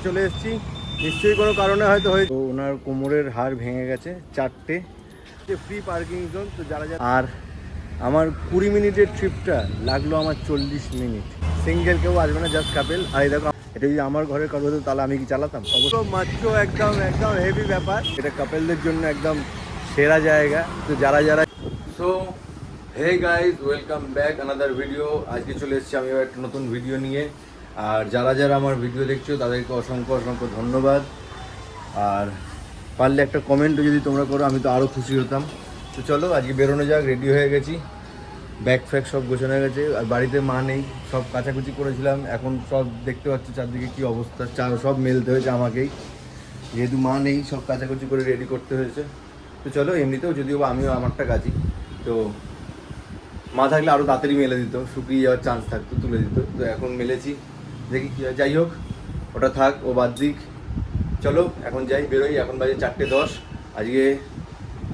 চলে এসেছি, নিশ্চয়ই কোনো কারণে হয়তো হয়েছে ওনার কোমরের হাড় ভেঙে গেছে। 4টে ফ্রি পার্কিং জোন, তো যারা আর আমার 20 মিনিটের ট্রিপটা লাগলো আমার 40 মিনিট। সিঙ্গেল কেউ আসবে না, জাস্ট কাপেল। আর এই দেখো, এটা যদি আমার ঘরের কারো হতো তাহলে আমি কি চালাতাম? অবশ্য মাত্র একদম হেভি ব্যাপার। এটা কাপেলদের জন্য একদম সেরা জায়গা। তো যারা so hey guys, welcome back another video. আজকে চলে এসেছি আমি একটা নতুন ভিডিও নিয়ে। আর যারা আমার ভিডিও দেখছো তাদেরকে অসংখ্য ধন্যবাদ। আর পারলে একটা কমেন্টও যদি তোমরা করো আমি তো আরও খুশি হতাম। তো চলো আজকে বেরোনো যাক। রেডি হয়ে গেছি, ব্যাগ ফ্যাগ সব গোছানো হয়ে গেছে। আর বাড়িতে মা নেই, সব কাচাকুচি করেছিলাম। এখন সব দেখতে পাচ্ছি চারদিকে কী অবস্থা, সব মেলতে হয়েছে আমাকেই, যেহেতু মা নেই। সব কাচাকুচি করে রেডি করতে হয়েছে। তো চলো, এমনিতেও যদিও আমিও আমারটা কাচি, তো মা থাকলে আরও তাড়াতাড়ি মেলে দিত, শুকিয়ে যাওয়ার চান্স থাকতো, তুলে দিত। তো এখন মেলেছি, দেখি কী হয়। যাই হোক, ওটা থাক, ও বাদ দিক। চলো এখন যাই, বেরোই। এখন বাজে 4:10। আজকে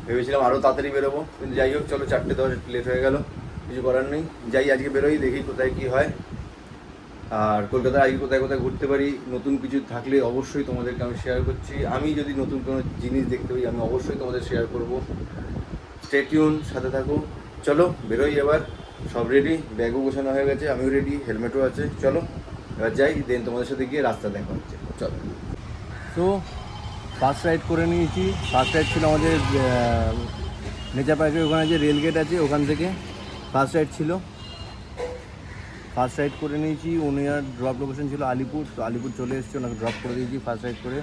ভেবেছিলাম আরও তাড়াতাড়ি বেরোবো, কিন্তু যাই হোক চলো, 4:10 একটু লেট হয়ে গেল, কিছু করার নেই। যাই, আজকে বেরোই, দেখি কোথায় কী হয়। আর কলকাতায় আজকে কোথায় ঘুরতে পারি, নতুন কিছু থাকলে অবশ্যই তোমাদেরকে আমি শেয়ার করছি। আমি যদি নতুন কোনো জিনিস দেখতে পাই আমি অবশ্যই তোমাদের শেয়ার করবো। স্টে টিউন, সাথে থাকো। চলো বেরোই এবার। সব রেডি, ব্যাগও গোছানো হয়ে গেছে, আমিও রেডি, হেলমেটও আছে। চলো এবার যাই, দেন তোমাদের সাথে গিয়ে রাস্তা দেখা হচ্ছে। চলো। তো ফার্স্ট রাইড করে নিয়েছি। ফার্স্ট রাইড ছিল আমাদের নেচা পার্কের ওখানে যে রেলগেট আছে ওখান থেকে ফার্স্ট রাইড ছিল। ফার্স্ট রাইড করে নিয়েছি। ওনার ড্রপ লোকেশন ছিল আলিপুর, তো আলিপুর চলে এসেছি, ওনাকে ড্রপ করে দিয়েছি ফার্স্ট রাইড করে।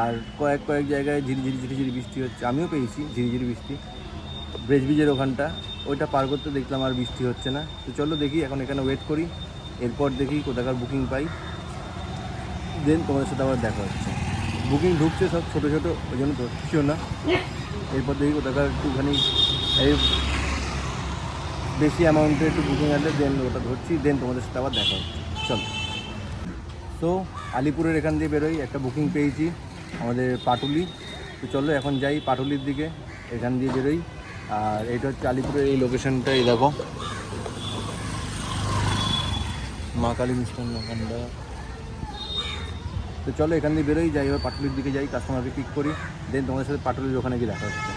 আর কয়েক জায়গায় ঝিরিঝিরি বৃষ্টি হচ্ছে, আমিও পেয়েছি ঝিরিঝিরি বৃষ্টি। ব্রিজের ওখানটা ওইটা পার করতে দেখলাম আর বৃষ্টি হচ্ছে না। তো চলো দেখি, এখন এখানে ওয়েট করি, এরপর দেখি কোথাকার বুকিং পাই, দেন তোমাদের সাথে আবার দেখা হচ্ছে। বুকিং ঢুকছে সব ছোটো ওই জন্য ধরছিও না। এরপর দেখি কোথাকার একটুখানি এই বেশি অ্যামাউন্টে একটু বুকিং আসলে দেন ওটা ধরছি, দেন তোমাদের সাথে আবার দেখা হচ্ছে। চলো। তো আলিপুরের এখান দিয়ে বেরোই, একটা বুকিং পেয়েছি আমাদের পাটুলি। তো চলো এখন যাই পাটুলির দিকে, এখান দিয়ে বেরোই। আর এটা হচ্ছে আলিপুরের এই লোকেশনটা, এই দেখো, মা কালী মিষ্টান্ন ভান্ডার। তো চলো এখান দিয়ে বেরোই, যাই এবার পাটুলির দিকে যাই, কাস্টমারকে পিক করি, দেন তোমাদের সাথে পাটুলির ওখানে গিয়ে দেখা হচ্ছে।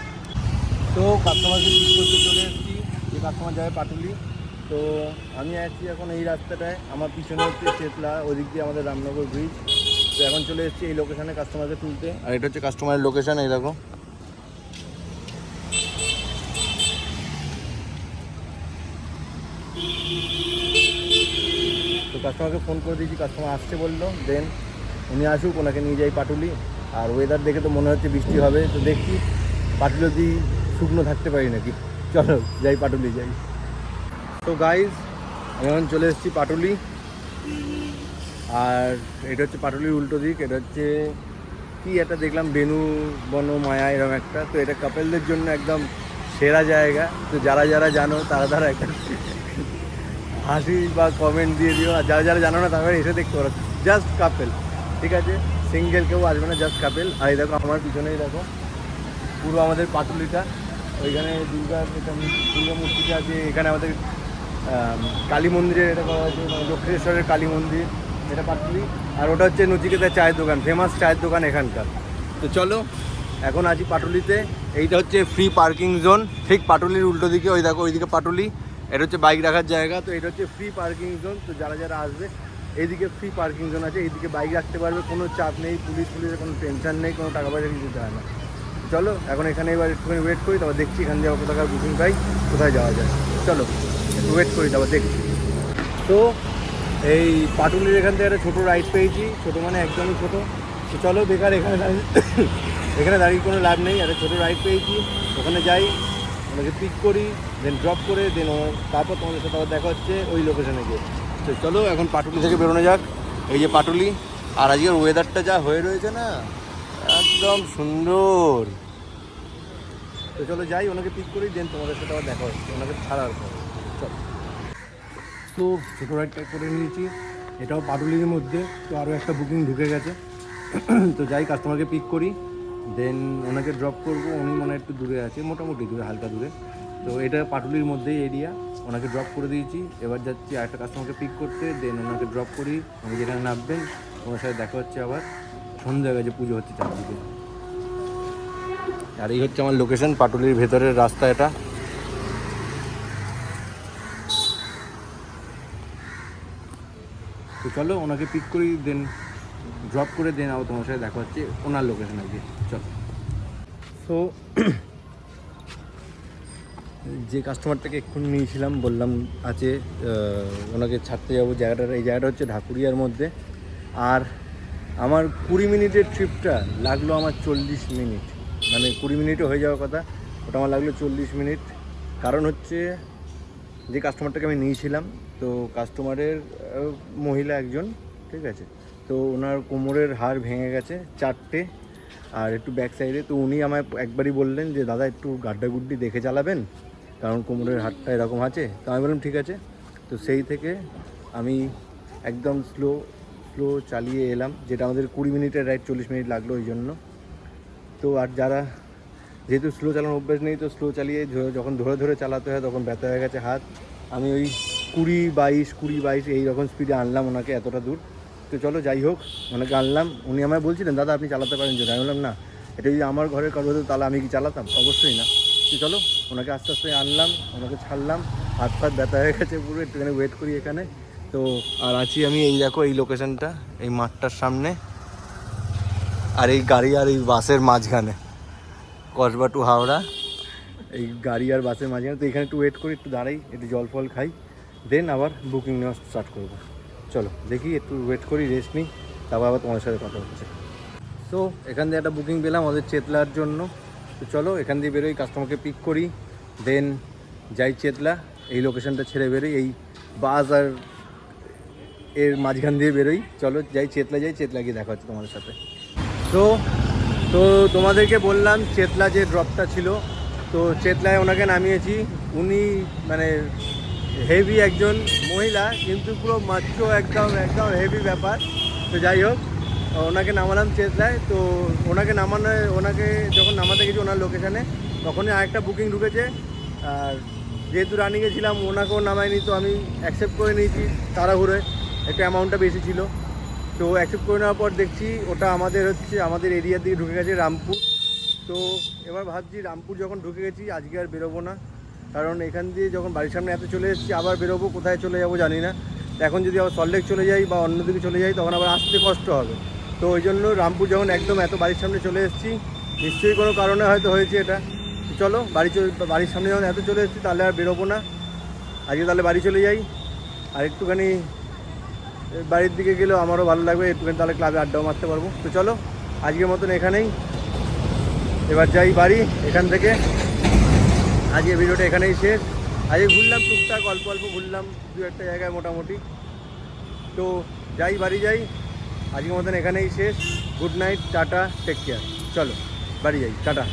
তো কাস্টমারকে পিক করতে চলে এসেছি, যে কাস্টমার যাবে পাটুলি। তো আমি আছি এখন এই রাস্তাটায়, আমার পিছনে হচ্ছে চেতলা, ওদিক দিয়ে আমাদের রামনগর ব্রিজ। তো এখন চলে এসেছি এই লোকেশানে কাস্টমারকে তুলতে। আর এটা হচ্ছে কাস্টমারের লোকেশান, এই দেখো। তো কাস্টমারকে ফোন করে দিয়েছি, কাস্টমার আসছে বললো, দেন উনি আসুক, ওনাকে নিয়ে যাই পাটুলি। আর ওয়েদার দেখে তো মনে হচ্ছে বৃষ্টি হবে, তো দেখি পাটুলি যদি শুকনো থাকতে পারি নাকি। চলো যাই, পাটুলি যাই। তো গাইজ, আমি এখন চলে এসেছি পাটুলি। আর এটা হচ্ছে পাটুলির উল্টো দিক, এটা হচ্ছে কি একটা দেখলাম, বেনু বন মায়া এরকম একটা। তো এটা কাপেলদের জন্য একদম সেরা জায়গা। তো যারা জানো তারা একটা হাসি বা কমেন্ট দিয়ে দিও। আর যারা জানো না তারা এসে দেখতে পারো, জাস্ট কাপেল, ঠিক আছে? সিঙ্গেল কেউ আসবে না, জাস্ট কাপেল। আর এই দেখো আমার পিছনেই দেখো পুরো আমাদের পাটুলিটা, ওইখানে দুর্গা মূর্তিটা আছে। এখানে আমাদের কালী মন্দিরের এটা করা আছে, দক্ষিণেশ্বরের কালী মন্দির, এটা পাটুলি। আর ওটা হচ্ছে নচিকেতার চায়ের দোকান, ফেমাস চায়ের দোকান এখানকার। তো চলো এখন আছি পাটুলিতে। এইটা হচ্ছে ফ্রি পার্কিং জোন, ঠিক পাটুলির উল্টো দিকে, ওই দেখো ওইদিকে পাটুলি, এটা হচ্ছে বাইক রাখার জায়গা। তো এটা হচ্ছে ফ্রি পার্কিং জোন। তো যারা আসবে এইদিকে ফ্রি পার্কিং জোন আছে, এইদিকে বাইক রাখতে পারবে, কোনো চাপ নেই, পুলিশের কোনো টেনশন নেই, কোনো টাকা পয়সা কিছু দিতে হয় না। চলো এখন এখানে এবার একটুখানি ওয়েট করি, তারপর দেখছি এখান দিয়ে কোথাকার বুকিং পাই, কোথায় যাওয়া যায়। চলো একটু ওয়েট করি, তারপর দেখছি। তো এই পাটুলির এখান থেকে একটা ছোটো রাইড পেয়েছি, ছোটো মানে একদমই ছোটো। তো চলো, বেকার এখানে দাঁড়িয়ে কোনো লাভ নেই। একটা ছোটো রাইড পেয়েছি, ওখানে যাই, ওনাকে পিক করি, দেন ড্রপ করে, দেন তারপর তোমাদের সাথে আবার দেখা হচ্ছে ওই লোকেশানে গিয়ে। তো চলো এখন পাটুলি থেকে বেরোনো যাক। এই যে পাটুলি, আর আজকের ওয়েদারটা যা হয়ে রয়েছে না, একদম সুন্দর। তো চলো যাই, ওনাকে পিক করি, দেন তোমাদের সাথে আবার দেখা হচ্ছে ওনাকে ছাড়ার পর। চলো। তো ছোটো রাইডটা করে নিয়েছি, এটাও পাটুলির মধ্যে। তো আরও একটা বুকিং ঢুকে গেছে। তো যাই, কাস্টমারকে পিক করি, দেন ওনাকে ড্রপ করবো। উনি মনে একটু দূরে আছে, মোটামুটি দূরে, হালকা দূরে। তো এটা পাটুলির মধ্যেই এরিয়া। ওনাকে ড্রপ করে দিয়েছি, এবার যাচ্ছি আরেকটা কাস্টমারকে পিক করতে, দেন ওনাকে ড্রপ করি, উনি যেখানে নামবেন ওনার সাথে দেখা হচ্ছে। আবার সন্ধ্যা হয়ে গেছে, পুজো হচ্ছে চারদিকে। আর এই হচ্ছে আমার লোকেশন, পাটুলির ভেতরের রাস্তা এটা। তো চলো ওনাকে পিক করি, দেন ড্রপ করে, দেন আবার তোমার সাথে দেখা হচ্ছে ওনার লোকেশন আর কি। চলো। সো যে কাস্টমারটাকে এক্ষুনি নিয়েছিলাম, বললাম আছে, ওনাকে ছাড়তে যাবো জায়গাটা। এই জায়গাটা হচ্ছে ঢাকুরিয়ার মধ্যে। আর আমার 20 মিনিটের ট্রিপটা লাগলো আমার 40 মিনিট, মানে 20 মিনিটও হয়ে যাওয়ার কথা, ওটা আমার লাগলো 40 মিনিট। কারণ হচ্ছে যে কাস্টমারটাকে আমি নিয়েছিলাম, তো কাস্টমারের মহিলা একজন, ঠিক আছে, তো ওনার কোমরের হাড় ভেঙে গেছে 4টে, আর একটু ব্যাক সাইডে। তো উনি আমায় একবারই বললেন যে দাদা একটু গাড্ডাগুড্ডি দেখে চালাবেন, কারণ কোমরের হাড়টা এরকম আছে। তো আমি বললাম ঠিক আছে। তো সেই থেকে আমি একদম স্লো চালিয়ে এলাম, যেটা আমাদের 20 মিনিটের রাইড 40 মিনিট লাগলো ওই জন্য। তো আর যারা যেহেতু স্লো চালানোর অভ্যাস নেই, তো স্লো চালিয়ে যখন ধরে চালাতে হয় তখন ব্যথা হয়ে গেছে হাত। আমি ওই 20-22 এইরকম স্পিডে আনলাম ওনাকে এতটা দূর। তো চলো যাই হোক, ওনাকে আনলাম। উনি আমায় বলছিলেন দাদা আপনি চালাতে পারেন যদি। আমি বললাম না, এটা যদি আমার ঘরের কারো হতো তাহলে আমি কি চালাতাম? অবশ্যই না। তো চলো ওনাকে আস্তে আস্তে আনলাম, ওনাকে ছাড়লাম, হাত ব্যথা হয়ে গেছে পুরো, একটুখানি ওয়েট করি এখানে। তো আর আছি আমি, এই দেখো এই লোকেশনটা, এই মাঠটার সামনে, আর এই গাড়ি আর এই বাসের মাঝখানে, কসবা টু হাওড়া, এই গাড়ি আর বাসের মাঝখানে। তো এখানে একটু ওয়েট করি, একটু দাঁড়াই, একটু জল ফল খাই, দেন আবার বুকিং নেওয়া স্টার্ট করবো। চলো দেখি, একটু ওয়েট করি, রেস্ট নিই, তারপর আবার তোমার সাথে কথা হচ্ছে। সো এখান দিয়ে একটা বুকিং পেলাম আমাদের চেতলার জন্য। তো চলো এখান দিয়ে বেরোই, কাস্টমারকে পিক করি, দেন যাই চেতলা। এই লোকেশনটা ছেড়ে বেরোই, এই বাস আর এর মাঝখান দিয়ে বেরোই। চলো যাই চেতলা, চেতলা গিয়ে দেখা হচ্ছে তোমাদের সাথে। তো তোমাদেরকে বললাম চেতলা যে ড্রপটা ছিল, তো চেতলায় ওনাকে নামিয়েছি। উনি মানে হেভি একজন মহিলা, কিন্তু পুরো মাচ্চো, একদম হেভি ব্যাপার। তো যাই হোক, ওনাকে নামালাম চেতলায়। তো ওনাকে যখন নামাতে গেছি ওনার লোকেশানে, তখনই আরেকটা বুকিং ঢুকেছে। আর যেহেতু রানিংয়ে ছিলাম, ওনাকেও নামায়নি, তো আমি অ্যাকসেপ্ট করে নিয়েছি তাড়াহুড়োয়, একটু অ্যামাউন্টটা বেশি ছিল। তো অ্যাকসেপ্ট করে নেওয়ার পর দেখছি ওটা আমাদের এরিয়ার দিকে ঢুকে গেছে, রামপুর। তো এবার ভাবছি রামপুর যখন ঢুকে গেছি আজকে আর বেরোবো না, কারণ এখান দিয়ে যখন বাড়ির সামনে এত চলে এসেছি, আবার বেরোবো, কোথায় চলে যাবো জানি না। এখন যদি আবার সল্টলেক চলে যাই বা অন্যদিকে চলে যাই, তখন আবার আসতে কষ্ট হবে। তো ওই জন্য রামপুর যখন একদম এত বাড়ির সামনে চলে এসেছি, নিশ্চয়ই কোনো কারণে হয়তো হয়েছে এটা। চলো বাড়ির সামনে যখন এত চলে এসেছি, তাহলে আর বেরোবো না আজকে, তাহলে বাড়ি চলে যাই। আর একটুখানি বাড়ির দিকে গেলেও আমারও ভালো লাগবে, একটুখানি তাহলে ক্লাবে আড্ডাও মারতে পারবো। তো চলো আজকের মতন এখানেই, এবার যাই বাড়ি এখান থেকে। আজকে ভিডিওটা এখানেই শেষ। আজকে ঘুরলাম টুকটাক, অল্প ঘুরলাম 2-1টা জায়গায় মোটামুটি। তো বাড়ি যাই, আজকের মতন এখানেই শেষ। Good night, tata, take care. চলো বাড়ি যাই, টাটা।